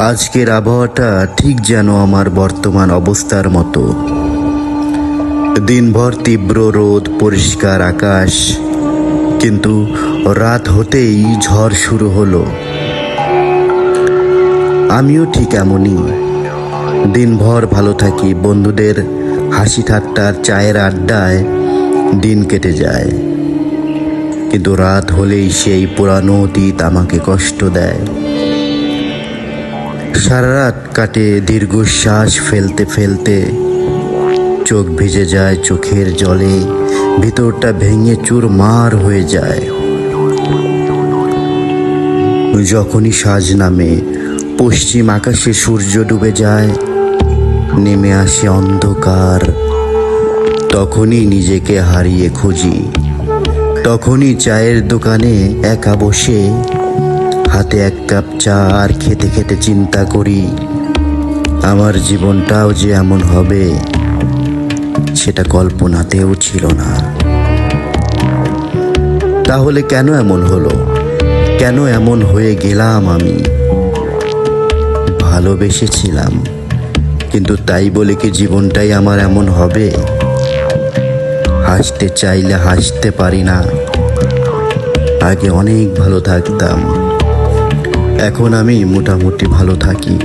আজকের আবহাওয়াটা ঠিক যেন আমার বর্তমান অবস্থার মতো। দিনভর তীব্র রোদ, পরিষ্কার আকাশ, কিন্তু রাত হতেই ঝড় শুরু হলো। আমিও ঠিক এমনই। দিনভর ভালো থাকি, বন্ধুদের হাসি ঠাট্টার চায়ের আড্ডায় দিন কেটে যায়, কিন্তু রাত হলেই সেই পুরানো অতীত আমাকে কষ্ট দেয়। সারা রাত কাটে দীর্ঘশ্বাস ফেলতে ফেলতে, চোখ ভিজে যায় চোখের জলে, ভিতরটা ভেঙে চুরমার হয়ে যায়। যখনই সাঁঝ নামে, পশ্চিম আকাশে সূর্য ডুবে যায়, নেমে আসে অন্ধকার, তখনই নিজেকে হারিয়ে খুঁজি। তখনই চায়ের দোকানে একা বসে, হাতে এক কাপ চা আর খেতে খেতে চিন্তা করি, আমার জীবনটাও যে এমন হবে সেটা কল্পনাতেও ছিল না। তাহলে কেন এমন হলো? কেন এমন হয়ে গেলাম আমি? ভালোবেসেছিলাম, কিন্তু তাই বলে কি জীবনটাই আমার এমন হবে? হাসতে চাইলে হাসতে পারি না। আগে অনেক ভালো থাকতাম, এখন আমি মোটামুটি ভালো থাকি।